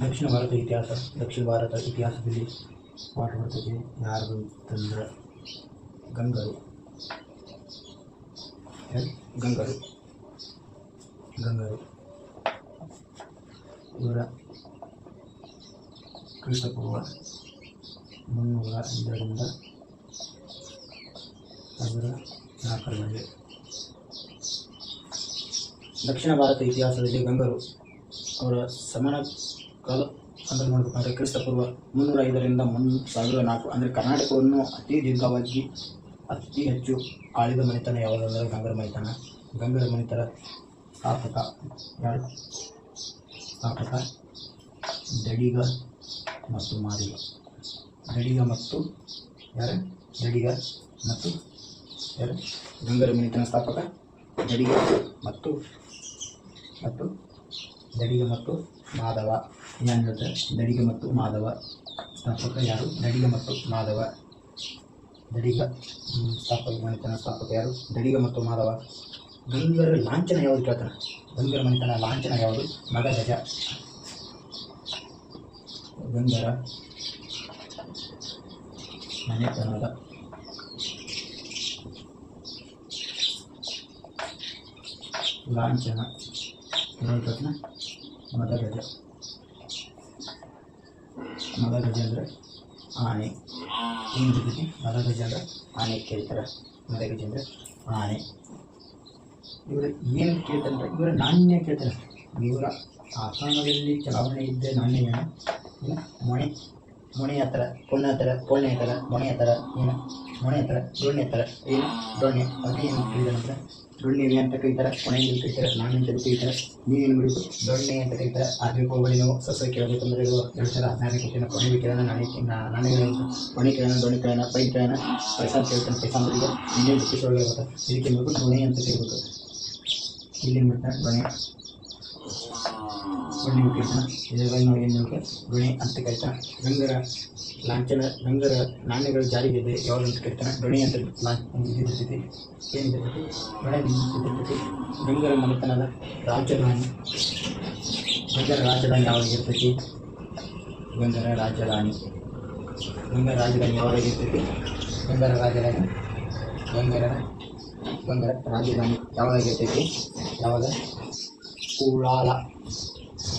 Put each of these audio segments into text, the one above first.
ದಕ್ಷಿಣ ಭಾರತ ಇತಿಹಾಸ. ದಕ್ಷಿಣ ಭಾರತ ಇತಿಹಾಸದಲ್ಲಿ ಪಾಠ ಬರ್ತದೆ ಯಾರು ಅಂತಂದ್ರೆ ಗಂಗರು. ಗಂಗರು ಇವರ ಕ್ರಿಸ್ತಪೂರ್ವ 305ರಿಂದ 1004 ದಕ್ಷಿಣ ಭಾರತ ಇತಿಹಾಸದಲ್ಲಿ ಗಂಗರು ಅವರ ಸಮಾನ ಕಾಲ ಅಂದರೆ ನೋಡಬೇಕಂದ್ರೆ ಕ್ರಿಸ್ತಪೂರ್ವ 305ರಿಂದ 1004 ಅಂದರೆ ಕರ್ನಾಟಕವನ್ನು ಅತಿ ದೀರ್ಘವಾಗಿ ಅತಿ ಹೆಚ್ಚು ಆಳಿದ ಮನೆತನ ಯಾವುದಂದರೆ ಗಂಗರ ಮನೆತನ. ಗಂಗರ ಮನೆತನ ಸ್ಥಾಪಕ ಯಾರು? ಸ್ಥಾಪಕ ದಡಿಗ ಮತ್ತು ಮಾದಿಗ. ದಡಿಗ ಮತ್ತು ಯಾರು? ದಡಿಗ ಮತ್ತು ಯಾರು? ಗಂಗರ ಮನೆತನ ಸ್ಥಾಪಕ ದಡಿಗ ಮತ್ತು ದಡಿಗ ಮತ್ತು ಮಾಧವ. ಏನು ಹೇಳ್ತಾರೆ? ದಡಿಗ ಮತ್ತು ಮಾಧವ ಸ್ಥಾಪಕ ಯಾರು? ದಡಿಗ ಮತ್ತು ಮಾಧವ. ದಡಿಗ ಮನೆತನ ಸ್ಥಾಪಕ ಯಾರು? ದಡಿಗ ಮತ್ತು ಮಾಧವ. ಗಂಗರ ಲಾಂಛನ ಯಾವುದು ಕೇಳ್ತಾನೆ? ಗಂಗರ ಮನೆತನ ಲಾಂಛನ ಯಾವುದು? ಮದಗಜ. ಗಂಗರ ಮನೆತನದ ಲಾಂಛನ ಹೇಳ್ತಾನೆ ಮದಗಜ. ಮದಗಜ ಅಂದರೆ ಆನೆ. ಏನು ಜೊತೆ ಮದಗಜ ಅಂದರೆ ಆನೆ ಕೇಳ್ತಾರೆ. ಮದಗಜ ಅಂದರೆ ಆನೆ. ಇವರು ಏನು ಕೇಳ್ತಾರೆ? ಇವರ ನಾಣ್ಯ ಕೇಳ್ತಾರೆ. ಇವರ ಆಸ್ಥಾನದಲ್ಲಿ ಚಲಾವಣೆ ಇದ್ದ ನಾಣ್ಯ ಏನು? ಮೊಣೆ ಹತ್ರ ಪೊಣ್ಣೆ ಹತ್ರ ಮೊಣೆ ಹತ್ರ ಏನು? ಮೊಣೆ ಹತ್ರ ದೊಣ್ಣೆ ಹತ್ರ ಏನು? ದೊಣ್ಣೆ. ಅದು ಏನು ಕೇಳಿದ ನಂತರ ದೊಣ್ಣೆ ಅಂತ ಕರೀತಾರೆ. ಕೊನೆ ಅಂತ ಕರೀತಾರೆ. ನಾಣ್ಯ ಅಂತ ಕರೀತಾರೆ. ನೀವೇನು ಬಿಡಬೇಕು? ದೊಣ್ಣೆ ಅಂತ ಕರೀತಾರೆ. ಆದ್ರೆ ಹೋಗಲಿ ನಾವು ಸಸ್ಯ ಕೇಳಬೇಕಂದ್ರೆ 2016 ಕೊಟ್ಟಿನ ಕೊನೆ ಕೇಳೋಣ. ನಾಣ್ಯಗಳನ್ನು ಕೊನೆ ಕೇಳೋಣ, ದೊಣ್ಣೆ ಕೇಳೋಣ, ಪೈ ಕೇಳೋಣ, ಪೈಸಾ ಕೇಳ್ತಾನೆ. ಪೈಸಾ ಅಂದ್ರೆ ಈಗ ಇನ್ನೇನು ಬ್ರಿಟಿಷ್ ಒಳಗೆ ಇರುತ್ತೆ. ಇದಕ್ಕೆ ಬೇಕು ದೊಣ್ಣೆ ಅಂತ ಕರಿಬೇಕು. ಇಲ್ಲಿ ಬಿಡ್ತಾನೆ ದೊಣ್ಣೆ ಕೇಳ್ತಾನೆ. ಇದರಲ್ಲಿ ನಾವು ಏನು ಹೇಳ್ಬೇಕು? ದೊಣ್ಣೆ ಅಂತ ಕರಿತಾನೆ. ಗಂಗರ ಲಾಂಛನ ಗಂಗರ ನಾಣ್ಯಗಳು ಜಾರಿಗೆ ಇದೆ ಯಾವುದಂತ ಕರಿತಾನೆ? ದೊಣ್ಣೆ ಅಂತ ಇದಿರ್ತೈತಿ. ಏನಿರ್ತೈತಿ? ದೊಣ್ಣೆ ಇದಿರ್ತೈತಿ. ಗಂಗರ ಮನೆತನದ ರಾಜಧಾನಿ. ಗಂಗರ ರಾಜಧಾನಿ ಯಾವಾಗಿರ್ತೈತಿ? ಗಂಗರ ರಾಜಧಾನಿ ಯಾವಾಗಿರ್ತೈತಿ? ಗಂಗರ ರಾಜಧಾನಿ ಯಾವಾಗಿರ್ತೈತಿ? ಯಾವಾಗ? ಕೂಳಾಲ.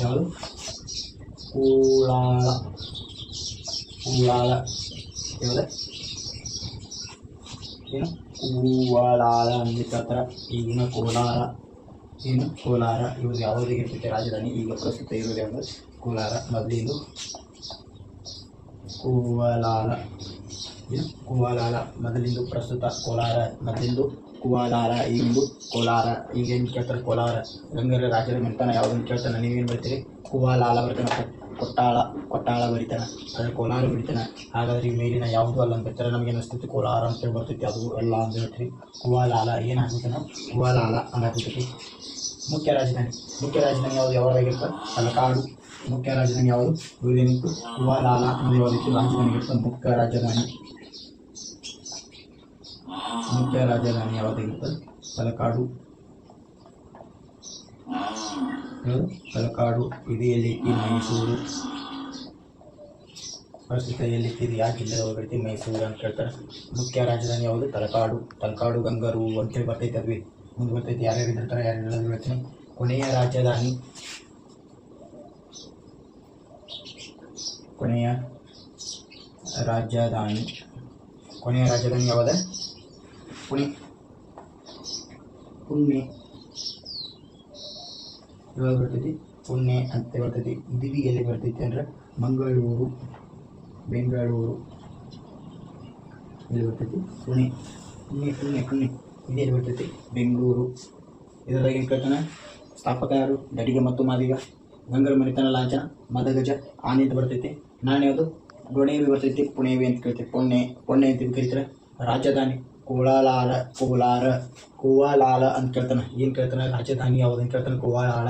ಯಾವುದು? ಕೂಳಾಲ. ಯಾವ್ದು? ಏನು? ಕೂವಲಾಲ ಅಂದಿರ್ತಾರ. ಈಗಿನ ಕೋಲಾರ. ಏನು? ಕೋಲಾರ. ಇವ್ರು ಯಾವುದಿಗಿರ್ತೈತೆ ರಾಜಧಾನಿ? ಈಗ ಪ್ರಸ್ತುತ ಇರೋದು ಯಾವುದು? ಕೋಲಾರ. ಮೊದಲಿಂದು ಕೂವಲಾಲ. ಏನು? ಕೂವಲಾಲ. ಮೊದಲಿಂದು ಪ್ರಸ್ತುತ ಕೋಲಾರ. ಮೊದಲಿಂದು ಕೂವಲಾರ, ಈಗಿಂದು ಕೋಲಾರ. ಈಗೇನು ಕೇಳ್ತಾರೆ? ಕೋಲಾರ. ಗಂಗರ ರಾಜರ ಮನೆತನ ಯಾವುದನ್ನು ಕೇಳ್ತಾನೆ? ನೀವೇನು ಬರ್ತೀರಿ? ಕೂವಲಾಲ ಬರ್ತಾನೆ. ಕೊಟ್ಟಾಳ ಬರಿತಾನೆ. ಅದ್ರ ಕೋಲಾರ ಬರಿತಾನೆ. ಹಾಗಾದ್ರೆ ಈ ಮೇಲಿನ ಯಾವುದು ಅಲ್ಲ ಅಂತ ಹೇಳ್ತಾರೆ. ನಮಗೆ ಅನಿಸ್ತೈತಿ ಕೋಲಾರ ಅಂತೇಳಿ ಬರ್ತೈತಿ. ಅದು ಎಲ್ಲ ಅಂತ ಹೇಳ್ತೀವಿ. ಕೂವಲಾಲ ಏನು ಹಾಕ್ಬೇಕು ನಾವು? ಕೂವಲಾಲ ಹಂಗಾಗ್ತೈತಿ. ಮುಖ್ಯ ರಾಜಧಾನಿ ಯಾವುದು? ಯಾವಾಗಿರ್ತದೆ? ತಲಕಾಡು. ಮುಖ್ಯ ರಾಜಧಾನಿ ಯಾವುದು? ಇದೇನಿತ್ತು? ಕೂವಲಾಲ ಅಂದರೆ ಯಾವುದಿತ್ತು? ರಾಜಧಾನಿ ಇರ್ತದೆ. ಮುಖ್ಯ ರಾಜಧಾನಿ ಯಾವುದಾಗಿರ್ತದೆ? ತಲಕಾಡು. ತಲಕಾಡು. ಇದು ಎಲ್ಲಿತ್ತು? ಮೈಸೂರು. ಪ್ರಸ್ತುತ ಎಲ್ಲಿತ್ತು? ಯಾವ ಜಿಲ್ಲೆ ಒಳಗೈತಿ? ಮೈಸೂರು ಅಂತ ಹೇಳ್ತಾರೆ. ಮುಖ್ಯ ರಾಜಧಾನಿ ಯಾವುದು? ತಲಕಾಡು ಗಂಗರು ಅಂತೇಳಿ ಬರ್ತೈತೆ. ಅದ್ವಿ ಮುಂದೆ ಬರ್ತೈತಿ. ಯಾರ್ಯಾರು ಇದ್ದಿರ್ತಾರೆ ಯಾರ್ಯಾರು ಹೇಳ್ತೀನಿ. ಕೊನೆಯ ರಾಜಧಾನಿ ಯಾವಾಗ? ಪುಣೆ ಯಾವಾಗ ಬರ್ತೈತಿ? ಪುಣೆ ಅಂತ ಬರ್ತೈತಿ. ದಿವಿ ಎಲ್ಲಿ ಬರ್ತೈತಿ ಅಂದ್ರೆ ಬೆಂಗಳೂರು ಎಲ್ಲಿ ಬರ್ತೈತಿ? ಪುಣೆ. ಇದೆಲ್ಲಿ ಬರ್ತೈತಿ? ಬೆಂಗಳೂರು. ಇದರಾಗ ಏನು ಕೇಳ್ತಾನೆ? ಸ್ಥಾಪಕ ಯಾರು? ದಡಿಗ ಮತ್ತು ಮಾದಿಗ. ಗಂಗರ ಮನೆತನ ಲಾಂಛನ ಮದಗಜ. ಆನೆ ಅಂತ ಬರ್ತೈತಿ. ನಾಣ್ಯ ಯಾವುದು? ದೊಣೆವಿ ಬರ್ತೈತಿ. ಪುಣೆವಿ ಅಂತ ಕೇಳ್ತೈತಿ. ಪೊಣ್ಣೆ ಅಂತ ಕರೀತಾರೆ. ರಾಜಧಾನಿ ಕೂವಲಾಲ ಅಂತ ಕೇಳ್ತಾನೆ. ಏನು ಕೇಳ್ತಾನೆ? ರಾಜಧಾನಿ ಯಾವುದಂತ ಕೇಳ್ತಾನೆ? ಕೂವಲಾಲ.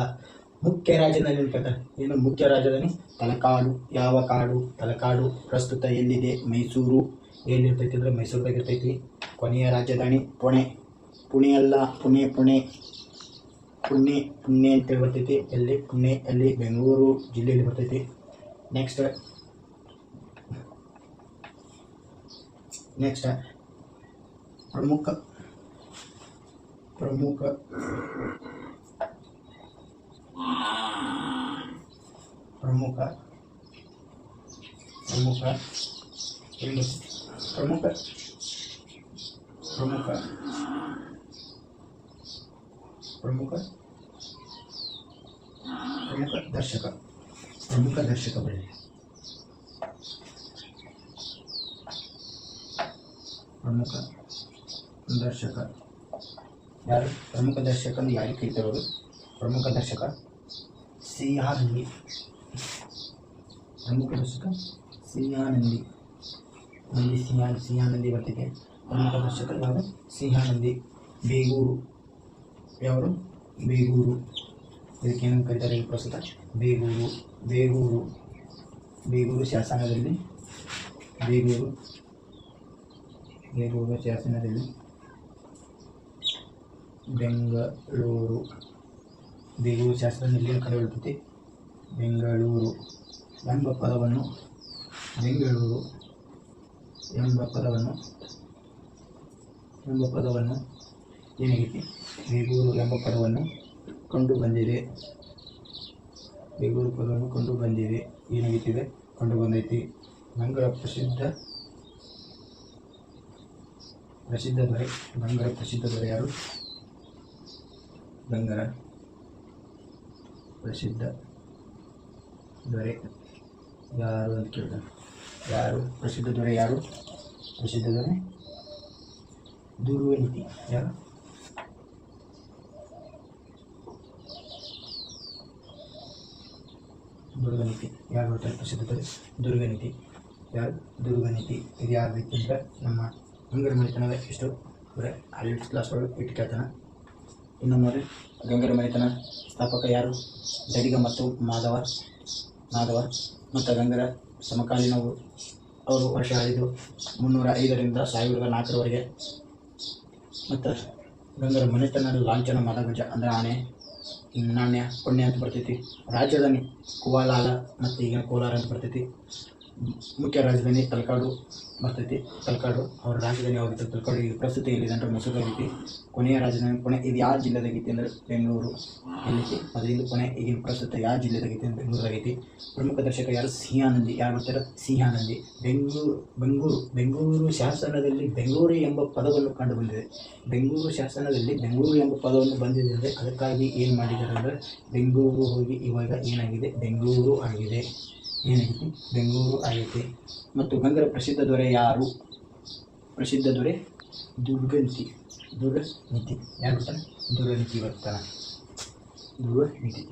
ಮುಖ್ಯ ರಾಜಧಾನಿ ಅಂತ ಕೇಳ್ತಾನೆ. ಏನು ಮುಖ್ಯ ರಾಜಧಾನಿ? ತಲಕಾಡು. ಯಾವ ಕಾಡು? ತಲಕಾಡು. ಪ್ರಸ್ತುತ ಎಲ್ಲಿದೆ? ಮೈಸೂರು. ಎಲ್ಲಿರ್ತೈತಿ ಅಂದರೆ ಮೈಸೂರದಾಗ ಇರ್ತೈತಿ. ಕೊನೆಯ ರಾಜಧಾನಿ ಪುಣೆ ಅಲ್ಲ, ಪುಣೆ ಅಂತೇಳಿ ಬರ್ತೈತಿ. ಎಲ್ಲಿ? ಪುಣೆ. ಅಲ್ಲಿ ಬೆಂಗಳೂರು ಜಿಲ್ಲೆಯಲ್ಲಿ ಬರ್ತೈತಿ. ನೆಕ್ಸ್ಟ್ ಪ್ರಮುಖ ಪ್ರಮುಖ ಪ್ರಮುಖ ಪ್ರಮುಖ ಪ್ರಮುಖ ಪ್ರಮುಖ ಪ್ರಮುಖ ಪ್ರಮುಖ ದರ್ಶಕ ಬರಲಿ. ಪ್ರಮುಖ ದರ್ಶಕ ಯಾರು? ಪ್ರಮುಖ ದರ್ಶಕ ಯಾರಿಗೆ ಕರೀತಿರೋದು? ಪ್ರಮುಖ ದರ್ಶಕ ಸಿಂಹಾನಂದಿ. ಪ್ರಮುಖ ದರ್ಶಕ ಸಿಂಹಾನಂದಿ. ಸಿಂಹಾನಂದಿ ಬರ್ತಿದೆ. ಪ್ರಮುಖ ದರ್ಶಕ ಯಾರು? ಸಿಂಹಾನಂದಿ. ಬೇಗೂರು ಯಾರು? ಬೇಗೂರು. ಇದಕ್ಕೇನು ಕರೀತಾರೆ ಈ ಪ್ರಸ್ತುತ? ಬೇಗೂರು ಶಾಸನದಲ್ಲಿ ಬೇಗೂರು ಶಾಸನದಲ್ಲಿ ಕಂಡುಬರುತ್ತದೆ. ಬೆಂಗಳೂರು ಎಂಬ ಪದವನ್ನು ಏನಾಗೈತಿ? ಬೇಗೂರು ಎಂಬ ಪದವನ್ನು ಕಂಡು ಬಂದಿದೆ. ಏನಾಗುತ್ತಿದೆ? ಕಂಡು ಬಂದೈತಿ. ಗಂಗರ ಪ್ರಸಿದ್ಧ ದೊರೆ ಯಾರು? ಗಂಗರ ಪ್ರಸಿದ್ಧ ದೊರೆ ಯಾರು ಅಂತ ಕೇಳಿದ. ಪ್ರಸಿದ್ಧ ದೊರೆ ದುರ್ಗನಿತಿ. ಯಾರು? ದುರ್ಗನಿತಿ. ಯಾರು ಹೇಳ್ತಾರೆ? ಪ್ರಸಿದ್ಧ ದೊರೆ ದುರ್ಗನಿತಿ. ಯಾರು? ದುರ್ಗನಿತಿ. ಇದು ಯಾರು ರೀತಿ ಅಂದರೆ ನಮ್ಮ ಗಂಗರ ಮನೆತನದ ಎಷ್ಟು ಬರೀ 12th ಕ್ಲಾಸ್ ಒಳಗೆ ಇಟ್ಟು ಕೇಳ್ತಾನೆ. ಇನ್ನೊಮ್ಮೆ ಗಂಗರ ಮನೆತನ ಸ್ಥಾಪಕ ಯಾರು? ಜಡಿಗ ಮತ್ತು ಮಾಧವ ಮತ್ತು ಗಂಗರ ಸಮಕಾಲೀನವು. ಅವರು ವರ್ಷ ಆಳಿದ್ದು 305ರಿಂದ 1004ರವರೆಗೆ. ಮತ್ತು ಗಂಗರ ಮನೆತನದ ಲಾಂಛನ ಮದಗಜ ಅಂದರೆ ಆನೆ, ನಾಣ್ಯ, ಪುಣ್ಯ ಅಂತ ಬರ್ತೈತಿ. ರಾಜಧಾನಿ ಕುವಾಲಾಲ ಮತ್ತು ಈಗಿನ ಕೋಲಾರ ಅಂತ ಬರ್ತೈತಿ. ಮುಖ್ಯ ರಾಜಧಾನಿ ತಲಕಾಡು ಬರ್ತೈತಿ. ಅವ್ರ ರಾಜಧಾನಿ ಯಾವಾಗಿತ್ತು? ತಲಕಾಡು. ಈಗ ಪ್ರಸ್ತುತ ಎಲ್ಲಿದೆ ಅಂದರೆ ಮೈಸೂರಾಗೈತಿ. ಕೊನೆಯ ರಾಜಧಾನಿ ಇದು ಯಾವ ಜಿಲ್ಲೆದಾಗೈತಿ ಅಂದರೆ ಬೆಂಗಳೂರು. ಎಲ್ಲೈತಿ ಅದರಿಂದ ಕೊನೆ ಈಗಿನ ಪ್ರಸ್ತುತ ಯಾವ ಜಿಲ್ಲೆದಾಗೈತಿ ಅಂದರೆ ಬೆಂಗಳೂರಾಗೈತಿ. ಪ್ರಮುಖ ದರ್ಶಕ ಯಾರು? ಸಿಂಹಾನಂದಿ. ಯಾರು ಬರ್ತಾರೆ? ಸಿಂಹಾನಂದಿ. ಬೆಂಗಳೂರು ಶಾಸನದಲ್ಲಿ ಬೆಂಗಳೂರು ಎಂಬ ಪದವನ್ನು ಕಂಡು ಬಂದಿದೆ. ಬೆಂಗಳೂರು ಶಾಸನದಲ್ಲಿ ಬೆಂಗಳೂರು ಎಂಬ ಪದವನ್ನು ಬಂದಿದೆ ಅಂದರೆ ಅದಕ್ಕಾಗಿ ಏನು ಮಾಡಿದ್ದಾರೆ ಅಂದರೆ ಬೆಂಗಳೂರು ಹೋಗಿ ಇವಾಗ ಏನಾಗಿದೆ? ಬೆಂಗಳೂರು ಆಗಿದೆ. ಮತ್ತು ಗಂಗರ ಪ್ರಸಿದ್ಧ ದೊರೆ ಯಾರು? ಪ್ರಸಿದ್ಧ ದೊರೆ ದುರ್ಗನಿತಿ. ಯಾರು ಬರ್ತಾನೆ? ದುರ್ಗನಿತಿ.